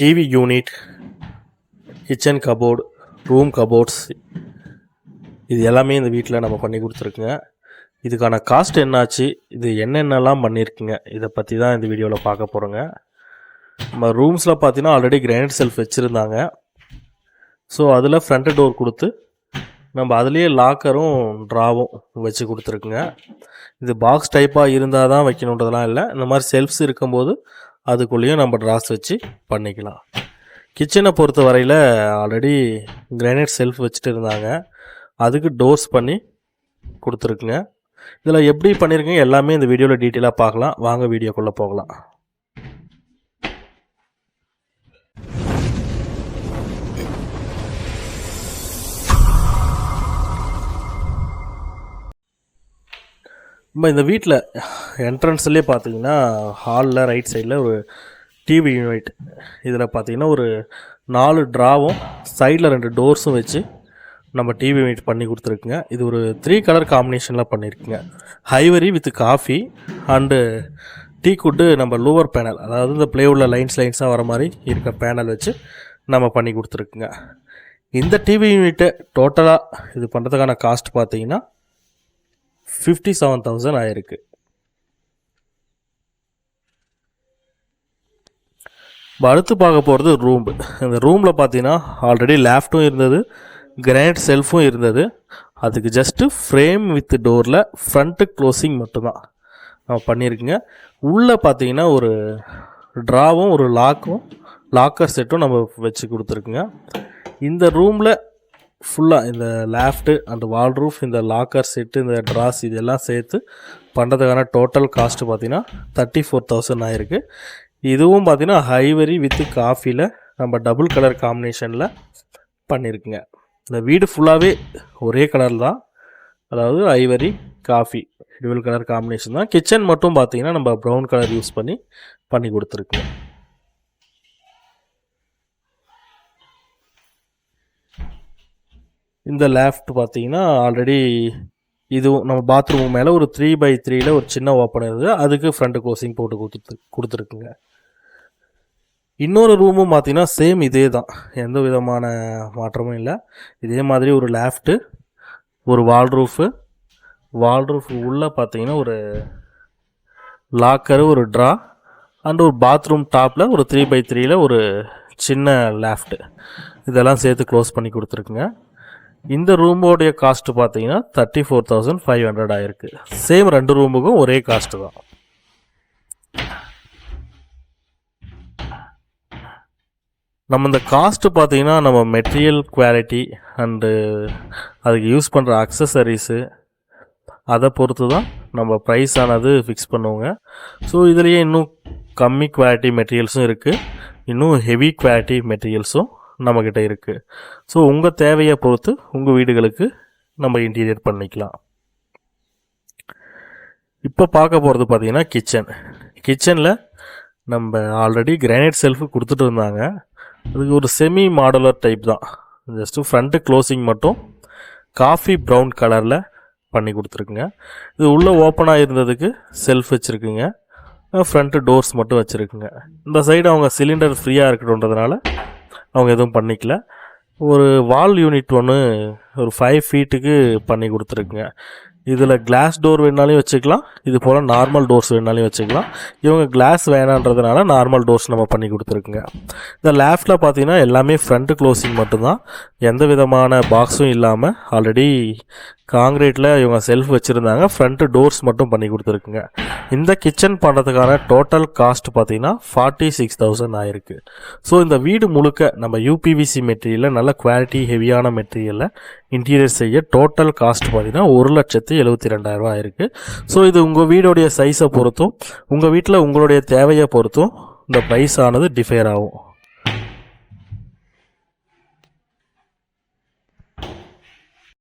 TV unit, kitchen cupboard, room cupboards இது எல்லாமே இந்த வீட்டில் நம்ம பண்ணி கொடுத்துருக்குங்க. இதுக்கான காஸ்ட் என்னாச்சு, இது என்னென்னலாம் பண்ணியிருக்குங்க, இதை பற்றி தான் இந்த வீடியோவில் பார்க்க போகிறோங்க. நம்ம ரூம்ஸில் பார்த்தீங்கன்னா ஆல்ரெடி கிரானைட் செல்ஃப் வச்சுருந்தாங்க. ஸோ அதில் ஃப்ரண்ட் டோர் கொடுத்து நம்ம அதுலேயே லாக்கரும் ட்ராவும் வச்சு கொடுத்துருக்குங்க. இது பாக்ஸ் டைப்பாக இருந்தால் தான் வைக்கணுன்றதெல்லாம் இல்லை, இந்த மாதிரி செல்ஃப்ஸ் இருக்கும்போது அதுக்குள்ளேயும் நம்ம ட்ராஸ் வச்சு பண்ணிக்கலாம். கிச்சனை பொறுத்த வரையில் ஆல்ரெடி கிரானைட் செல்ஃப் வச்சுட்டு இருந்தாங்க, அதுக்கு டோர்ஸ் பண்ணி கொடுத்துருக்குங்க. இதில் எப்படி பண்ணியிருக்கீங்க எல்லாமே இந்த வீடியோவில் டீட்டெயிலாக பார்க்கலாம். வாங்க வீடியோக்குள்ளே போகலாம். நம்ம இந்த வீட்டில் என்ட்ரன்ஸ்லேயே பார்த்தீங்கன்னா ஹாலில் ரைட் சைடில் ஒரு டிவி யூனிட், இதில் பார்த்தீங்கன்னா ஒரு 4 ட்ராவும் சைடில் 2 டோர்ஸும் வச்சு நம்ம டிவி யூனிட் பண்ணி கொடுத்துருக்குங்க. இது ஒரு 3 கலர் காம்பினேஷனில் பண்ணியிருக்குங்க. Ivory with coffee and teak wood நம்ம லோவர் பேனல், அதாவது இந்த பிளேவுள்ள லைன்ஸாக வர மாதிரி இருக்க பேனல் வச்சு நம்ம பண்ணி கொடுத்துருக்குங்க. இந்த டிவி யூனிட்டை டோட்டலாக இது பண்ணுறதுக்கான காஸ்ட் பார்த்தீங்கன்னா 57,000 ஆயிருக்கு. அடுத்து பார்க்க போகிறது ரூம். இந்த ரூமில் பார்த்தீங்கன்னா ஆல்ரெடி லேஃப்ட்டும் இருந்தது, கிரானைட் செல்ஃபும் இருந்தது. அதுக்கு ஜஸ்ட்டு ஃப்ரேம் வித் டோரில் ஃப்ரண்ட்டு க்ளோசிங் மட்டும்தான் நம்ம பண்ணியிருக்குங்க. உள்ளே பார்த்தீங்கன்னா ஒரு ட்ராவும் ஒரு லாக்கர் செட்டும் நம்ம வச்சு கொடுத்துருக்குங்க. இந்த ரூமில் ஃபுல்லாக இந்த லேஃப்ட்டு அந்த வால் ரூஃப், இந்த லாக்கர் செட்டு, இந்த ட்ராஸ் இதெல்லாம் சேர்த்து பண்ணுறதுக்கான டோட்டல் காஸ்ட்டு பார்த்திங்கன்னா 34,000 ஆயிருக்கு. இதுவும் பார்த்திங்கன்னா ஹைவரி வித்து காஃபியில் நம்ம டபுள் கலர் காம்பினேஷனில் பண்ணியிருக்குங்க. இந்த வீடு ஃபுல்லாகவே ஒரே கலர் தான், அதாவது Ivory coffee double colour combination தான். கிச்சன் மட்டும் பார்த்திங்கன்னா நம்ம ப்ரௌன் கலர் யூஸ் பண்ணி கொடுத்துருக்குங்க. இந்த லேஃப்ட் பார்த்தீங்கன்னா ஆல்ரெடி இதுவும் நம்ம பாத்ரூம் மேலே ஒரு 3x3 ஒரு சின்ன ஓப்பன் இருக்குது, அதுக்கு ஃப்ரண்ட் க்ளோசிங் போட்டு கொடுத்துருக்குங்க. இன்னொரு ரூமும் பார்த்தீங்கன்னா சேம் இதே தான், எந்த விதமான மாற்றமும் இல்லை. இதே மாதிரி ஒரு லேஃப்ட்டு, ஒரு வால் ரூஃப் உள்ளே பார்த்தீங்கன்னா ஒரு லாக்கரு, ஒரு ட்ரா அண்ட் ஒரு பாத்ரூம் டாப்பில் ஒரு 3x3 ஒரு சின்ன லேஃப்ட்டு, இதெல்லாம் சேர்த்து க்ளோஸ் பண்ணி கொடுத்துருக்குங்க. இந்த ரூமோடைய காஸ்ட்டு பார்த்தீங்கன்னா 34,500 ஆயிருக்கு. சேம் 2 ரூமுக்கும் ஒரே காஸ்ட்டு தான். நம்ம இந்த காஸ்ட்டு பார்த்தீங்கன்னா நம்ம மெட்டீரியல் குவாலிட்டி அண்டு அதுக்கு யூஸ் பண்ணுற அக்சசரிஸு அதை பொறுத்து தான் நம்ம ப்ரைஸ் ஆனது ஃபிக்ஸ் பண்ணுவோங்க. ஸோ இதுலேயே இன்னும் கம்மி குவாலிட்டி மெட்டீரியல்ஸும் இருக்குது, இன்னும் ஹெவி குவாலிட்டி மெட்டீரியல்ஸும் நம்மக்கிட்ட இருக்குது. ஸோ உங்கள் தேவையை பொறுத்து உங்கள் வீடுகளுக்கு நம்ம இன்டீரியர் பண்ணிக்கலாம். இப்போ பார்க்க போகிறது பார்த்திங்கன்னா கிச்சனில் நம்ம ஆல்ரெடி கிரானைட் செல்ஃபு கொடுத்துட்டு இருந்தாங்க. அதுக்கு ஒரு செமி மாடுலர் டைப் தான், ஜஸ்ட்டு ஃப்ரண்ட்டு க்ளோசிங் மட்டும் காஃபி ப்ரௌன் கலரில் பண்ணி கொடுத்துருக்குங்க. இது உள்ளே ஓப்பனாக இருந்ததுக்கு செல்ஃப் வச்சுருக்குங்க, ஃப்ரண்ட்டு டோர்ஸ் மட்டும் வச்சுருக்குங்க. இந்த சைடு அவங்க சிலிண்டர் ஃப்ரீயாக இருக்கணுன்றதுனால அவங்க எதுவும் பண்ணிக்கல. ஒரு வால் யூனிட் ஒன்று ஒரு 5 ஃபீட்டுக்கு பண்ணி கொடுத்துருக்குங்க. இதில் கிளாஸ் டோர் வேணாலையும் வச்சுக்கலாம், இது போல் நார்மல் டோர்ஸ் வேணாலையும் வச்சுக்கலாம். இவங்க கிளாஸ் வேணான்றதுனால நார்மல் டோர்ஸ் நம்ம பண்ணி கொடுத்துருக்குங்க. இந்த லேஃப்டில் பார்த்தீங்கன்னா எல்லாமே ஃப்ரண்ட்டு க்ளோசிங் மட்டும்தான், எந்த விதமான பாக்ஸும் இல்லாமல் ஆல்ரெடி காங்கிரீட்டில் இவங்க செல்ஃப் வச்சுருந்தாங்க, ஃப்ரண்ட்டு டோர்ஸ் மட்டும் பண்ணி கொடுத்துருக்குங்க. இந்த கிச்சன் பண்ணுறதுக்கான டோட்டல் காஸ்ட் பார்த்திங்கன்னா 46,000 ஆயிருக்கு. ஸோ இந்த வீடு முழுக்க நம்ம யூபிவிசி மெட்டீரியலில் நல்ல குவாலிட்டி ஹெவியான மெட்டீரியலில் இன்டீரியர் செய்ய டோட்டல் காஸ்ட் பார்த்திங்கன்னா 1,72,000 ஆயிருக்கு. ஸோ இது உங்கள் வீடோடைய சைஸை பொறுத்தும் உங்கள் வீட்டில் உங்களுடைய தேவையை பொறுத்தும் இந்த ப்ரைஸ் ஆனது டிஃபேர் ஆகும்.